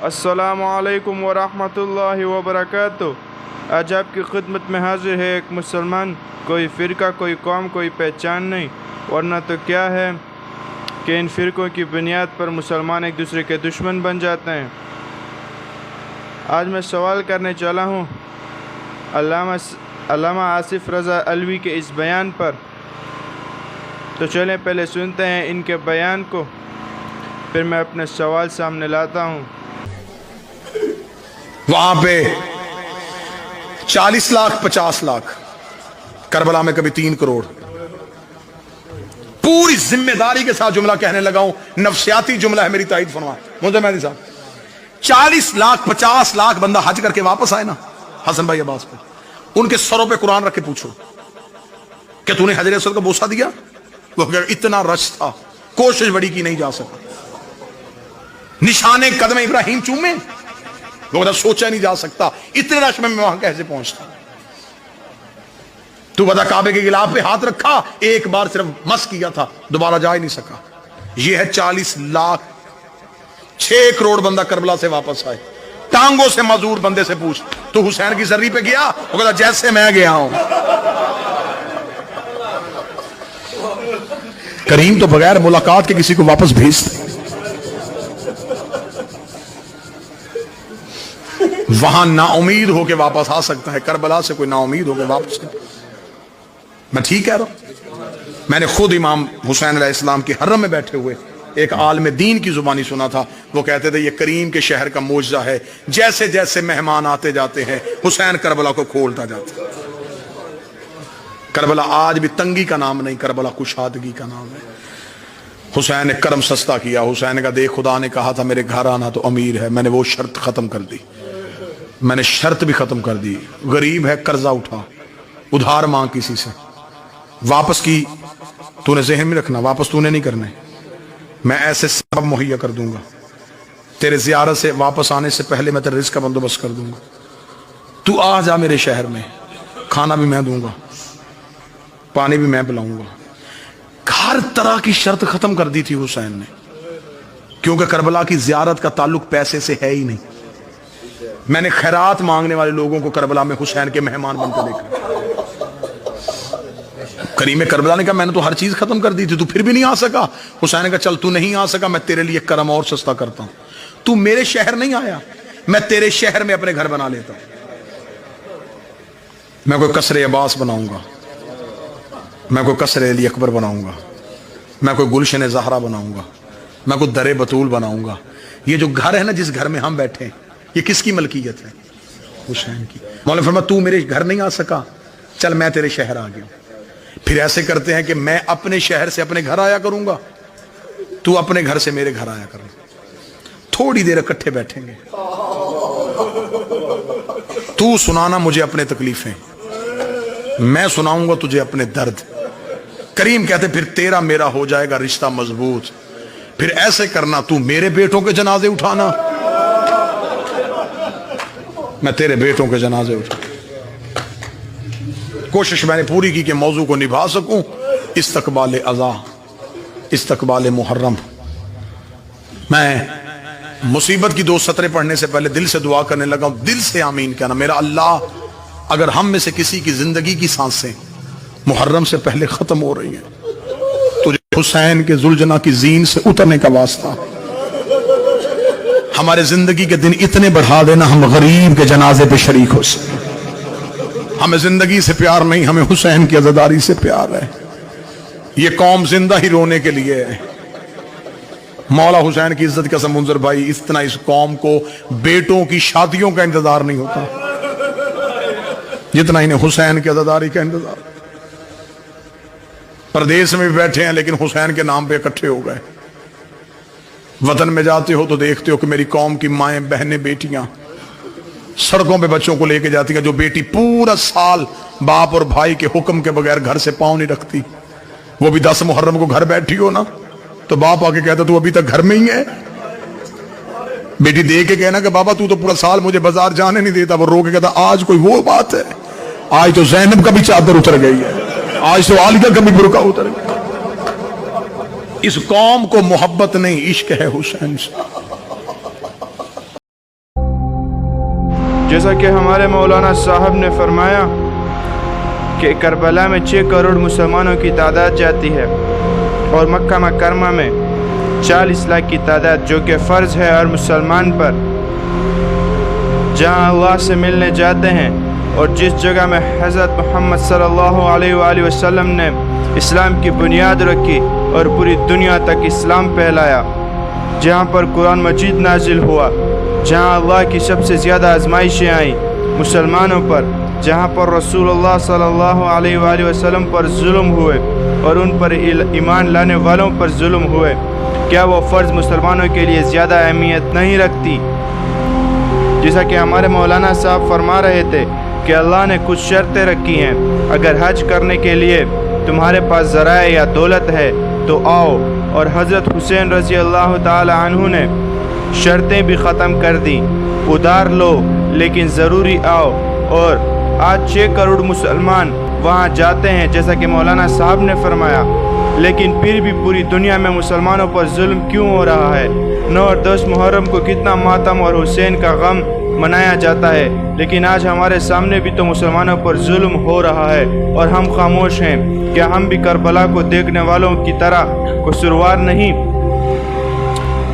السلام علیکم ورحمۃ اللہ وبرکاتہ۔ آج آپ کی خدمت میں حاضر ہے ایک مسلمان، کوئی فرقہ، کوئی قوم، کوئی پہچان نہیں، ورنہ تو کیا ہے کہ ان فرقوں کی بنیاد پر مسلمان ایک دوسرے کے دشمن بن جاتے ہیں۔ آج میں سوال کرنے چلا ہوں علامہ آصف رضا علوی کے اس بیان پر، تو چلیں پہلے سنتے ہیں ان کے بیان کو، پھر میں اپنے سوال سامنے لاتا ہوں۔ وہاں پہ 40 لاکھ 50 لاکھ، کربلا میں کبھی 3 کروڑ۔ پوری ذمہ داری کے ساتھ جملہ کہنے لگا ہوں، نفسیاتی جملہ ہے، میری تائید فرمائیں مجھے مہدی صاحب۔ 40 لاکھ 50 لاکھ بندہ حج کر کے واپس آئے نا حسن بھائی عباس پہ، ان کے سروں پہ قرآن رکھ کے پوچھو کہ تو نے حجر اسود کا بوسہ دیا؟ وہ کہ اتنا رش تھا، کوشش بڑی کی نہیں جا سکا۔ نشانے قدم ابراہیم چومے، وہ سوچا نہیں جا سکتا اتنے رش میں وہاں کیسے پہنچتا۔ تو بتا کعبے کے غلاف پہ ہاتھ رکھا، ایک بار صرف مس کیا تھا، دوبارہ جا ہی نہیں سکا۔ یہ ہے 40 لاکھ 6 کروڑ بندہ کربلا سے واپس آئے۔ ٹانگوں سے معذور بندے سے پوچھ تو حسین کی زری پہ گیا؟ وہ کہتا جیسے میں گیا ہوں۔ کریم تو بغیر ملاقات کے کسی کو واپس بھیجتے، وہاں نا امید ہو کے واپس آ سکتا ہے، کربلا سے کوئی نا امید ہو کے واپس۔ میں ٹھیک کہہ رہا ہوں؟ میں نے خود امام حسین علیہ السلام کے حرم میں بیٹھے ہوئے ایک عالم دین کی زبانی سنا تھا، وہ کہتے تھے یہ کریم کے شہر کا معجزہ ہے، جیسے جیسے مہمان آتے جاتے ہیں حسین کربلا کو کھولتا جاتا ہے۔ کربلا آج بھی تنگی کا نام نہیں، کربلا کشادگی کا نام ہے۔ حسین نے کرم سستا کیا، حسین کا دیکھ خدا نے کہا تھا میرے گھر آنا تو امیر ہے، میں نے وہ شرط ختم کر دی، میں نے شرط بھی ختم کر دی۔ غریب ہے قرضہ اٹھا، ادھار مانگ کسی سے، واپس کی تو نے ذہن میں رکھنا، واپس تو نے نہیں کرنے، میں ایسے سبب مہیا کر دوں گا، تیرے زیارت سے واپس آنے سے پہلے میں تیرے رزق کا بندوبست کر دوں گا، تو آ جا میرے شہر میں، کھانا بھی میں دوں گا، پانی بھی میں پلاؤں گا۔ ہر طرح کی شرط ختم کر دی تھی حسین نے، کیونکہ کربلا کی زیارت کا تعلق پیسے سے ہے ہی نہیں۔ میں نے خیرات مانگنے والے لوگوں کو کربلا میں حسین کے مہمان بن کے دیکھا۔ کریم کربلا نے کہا میں نے تو ہر چیز ختم کر دی تھی، تو پھر بھی نہیں آ سکا؟ حسین نے کہا چل تو نہیں آ سکا، میں تیرے لیے کرم اور سستا کرتا ہوں، تو میرے شہر نہیں آیا، میں تیرے شہر میں اپنے گھر بنا لیتا ہوں۔ میں کوئی قصر عباس بناؤں گا، میں کوئی قصر علی اکبر بناؤں گا، میں کوئی گلشن زہرا بناؤں گا، میں کوئی در بطول بناؤں گا۔ یہ جو گھر ہے نا جس گھر میں ہم بیٹھے ہیں، یہ کس کی ملکیت ہے؟ حسین کی۔ مولانا فرمایا تو میرے گھر نہیں آ سکا، چل میں تیرے شہر آ گیا۔ پھر ایسے کرتے ہیں کہ میں اپنے شہر سے اپنے گھر آیا کروں گا، تو اپنے گھر سے میرے گھر آیا کروں، تھوڑی دیر اکٹھے بیٹھیں گے، تو سنانا مجھے اپنے تکلیفیں، میں سناؤں گا تجھے اپنے درد۔ کریم کہتے پھر تیرا میرا ہو جائے گا رشتہ مضبوط، پھر ایسے کرنا تو میرے بیٹوں کے جنازے اٹھانا، میں تیرے بیٹوں کے جنازے اٹھا۔ کوشش میں نے پوری کی کہ موضوع کو نبھا سکوں۔ استقبال اذا، استقبال محرم۔ میں مصیبت کی 2 سطریں پڑھنے سے پہلے دل سے دعا کرنے لگا ہوں، دل سے آمین کہنا، میرا اللہ اگر ہم میں سے کسی کی زندگی کی سانسیں محرم سے پہلے ختم ہو رہی ہیں، تجھے حسین کے ذوالجناح کی زین سے اترنے کا واسطہ ہمارے زندگی کے دن اتنے بڑھا دینا ہم غریب کے جنازے پہ شریک ہو سکیں۔ ہمیں زندگی سے پیار نہیں، ہمیں حسین کی عزاداری سے پیار ہے۔ یہ قوم زندہ ہی رونے کے لیے ہے۔ مولا حسین کی عزت قسم منظر بھائی، اتنا اس قوم کو بیٹوں کی شادیوں کا انتظار نہیں ہوتا جتنا انہیں حسین کی عزاداری کا انتظار۔ پردیس میں بھی بیٹھے ہیں لیکن حسین کے نام پہ اکٹھے ہو گئے۔ وطن میں جاتے ہو تو دیکھتے ہو کہ میری قوم کی مائیں بہنیں بیٹیاں سڑکوں پہ بچوں کو لے کے جاتی ہیں، جو بیٹی پورا سال باپ اور بھائی کے حکم کے بغیر گھر سے پاؤں نہیں رکھتی، وہ بھی 10 محرم کو گھر بیٹھی ہو نا تو باپ آ کے کہتا تو ابھی تک گھر میں ہی ہے؟ بیٹی دے کے کہنا کہ بابا تو پورا سال مجھے بازار جانے نہیں دیتا، وہ رو کے کہتا آج کوئی وہ بات ہے، آج تو زینب کا بھی چادر اتر گئی ہے، آج تو عالیہ کا بھی برقع اتر گئی۔ اس قوم کو محبت نہیں، عشق ہے حسین سے۔ جیسا کہ ہمارے مولانا صاحب نے فرمایا کہ کربلا میں 6 کروڑ مسلمانوں کی تعداد جاتی ہے اور مکہ مکرمہ میں 40 لاکھ کی تعداد، جو کہ فرض ہے ہر مسلمان پر، جہاں اللہ سے ملنے جاتے ہیں، اور جس جگہ میں حضرت محمد صلی اللہ علیہ وآلہ وسلم نے اسلام کی بنیاد رکھی اور پوری دنیا تک اسلام پھیلایا، جہاں پر قرآن مجید نازل ہوا، جہاں اللہ کی سب سے زیادہ آزمائشیں آئیں مسلمانوں پر، جہاں پر رسول اللہ صلی اللہ علیہ وآلہ وسلم پر ظلم ہوئے اور ان پر ایمان لانے والوں پر ظلم ہوئے، کیا وہ فرض مسلمانوں کے لیے زیادہ اہمیت نہیں رکھتی؟ جیسا کہ ہمارے مولانا صاحب فرما رہے تھے کہ اللہ نے کچھ شرطیں رکھی ہیں، اگر حج کرنے کے لیے تمہارے پاس ذرائع یا دولت ہے تو آؤ، اور حضرت حسین رضی اللہ تعالی عنہ نے شرطیں بھی ختم کر دی، ادھار لو لیکن ضروری آؤ، اور آج 6 کروڑ مسلمان وہاں جاتے ہیں جیسا کہ مولانا صاحب نے فرمایا، لیکن پھر بھی پوری دنیا میں مسلمانوں پر ظلم کیوں ہو رہا ہے؟ 9 اور 10 محرم کو کتنا ماتم اور حسین کا غم منایا جاتا ہے، لیکن آج ہمارے سامنے بھی تو مسلمانوں پر ظلم ہو رہا ہے اور ہم خاموش ہیں۔ کیا ہم بھی کربلا کو دیکھنے والوں کی طرح قصوروار نہیں؟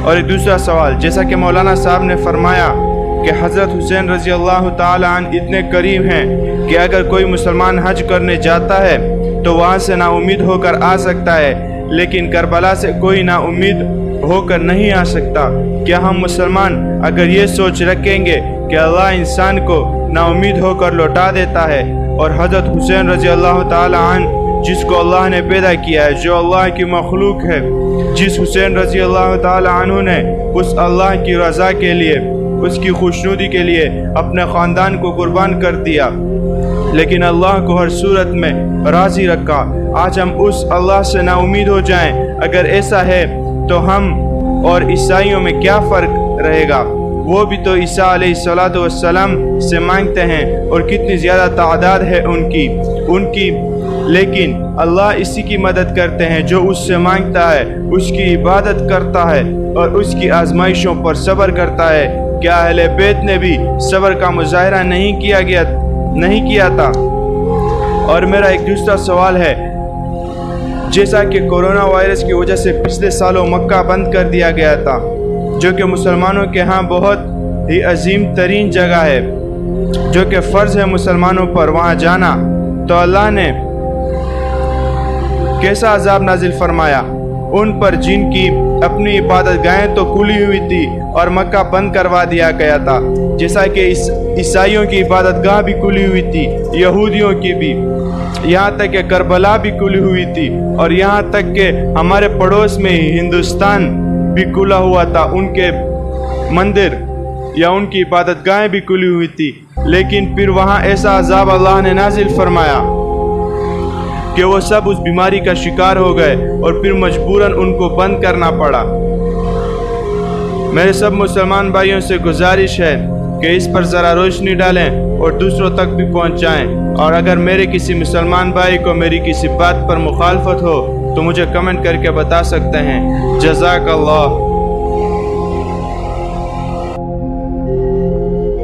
اور ایک دوسرا سوال، جیسا کہ مولانا صاحب نے فرمایا کہ حضرت حسین رضی اللہ تعالی عنہ اتنے قریب ہیں کہ اگر کوئی مسلمان حج کرنے جاتا ہے تو وہاں سے نا امید ہو کر آ سکتا ہے، لیکن کربلا سے کوئی نا امید ہو کر نہیں آ سکتا۔ کیا ہم مسلمان اگر یہ سوچ رکھیں گے کہ اللہ انسان کو نا امید ہو کر لوٹا دیتا ہے، اور حضرت حسین رضی اللہ تعالی عنہ جس کو اللہ نے پیدا کیا ہے، جو اللہ کی مخلوق ہے، جس حسین رضی اللہ تعالی عنہ نے اس اللہ کی رضا کے لیے، اس کی خوشنودی کے لیے اپنے خاندان کو قربان کر دیا، لیکن اللہ کو ہر صورت میں راضی رکھا، آج ہم اس اللہ سے نا امید ہو جائیں؟ اگر ایسا ہے تو ہم اور عیسائیوں میں کیا فرق رہے گا؟ وہ بھی تو عیسیٰ علیہ السلام سے مانگتے ہیں، اور کتنی زیادہ تعداد ہے ان کی، لیکن اللہ اسی کی مدد کرتے ہیں جو اس سے مانگتا ہے، اس کی عبادت کرتا ہے اور اس کی آزمائشوں پر صبر کرتا ہے۔ کیا اہل بیت نے بھی صبر کا مظاہرہ نہیں کیا تھا؟ اور میرا ایک دوسرا سوال ہے، جیسا کہ کورونا وائرس کی وجہ سے پچھلے سالوں مکہ بند کر دیا گیا تھا، جو کہ مسلمانوں کے ہاں بہت ہی عظیم ترین جگہ ہے، جو کہ فرض ہے مسلمانوں پر وہاں جانا، تو اللہ نے کیسا عذاب نازل فرمایا ان پر جن کی اپنی عبادت گاہیں تو کھلی ہوئی تھی اور مکہ بند کروا دیا گیا تھا، جیسا کہ عیسائیوں کی عبادت گاہ بھی کھلی ہوئی تھی، یہودیوں کی بھی، یہاں تک کہ کربلا بھی کھلی ہوئی تھی، اور یہاں تک کہ ہمارے پڑوس میں ہندوستان بھی کھلا ہوا تھا، ان کے مندر یا ان کی عبادت گاہیں بھی کھلی ہوئی تھی، لیکن پھر وہاں ایسا عذاب اللہ نے نازل فرمایا کہ وہ سب اس بیماری کا شکار ہو گئے اور پھر مجبوراً ان کو بند کرنا پڑا۔ میرے سب مسلمان بھائیوں سے گزارش ہے کہ اس پر ذرا روشنی ڈالیں اور دوسروں تک بھی پہنچائیں، اور اگر میرے کسی مسلمان بھائی کو میری کسی بات پر مخالفت ہو تو مجھے کمنٹ کر کے بتا سکتے ہیں۔ جزاک اللہ۔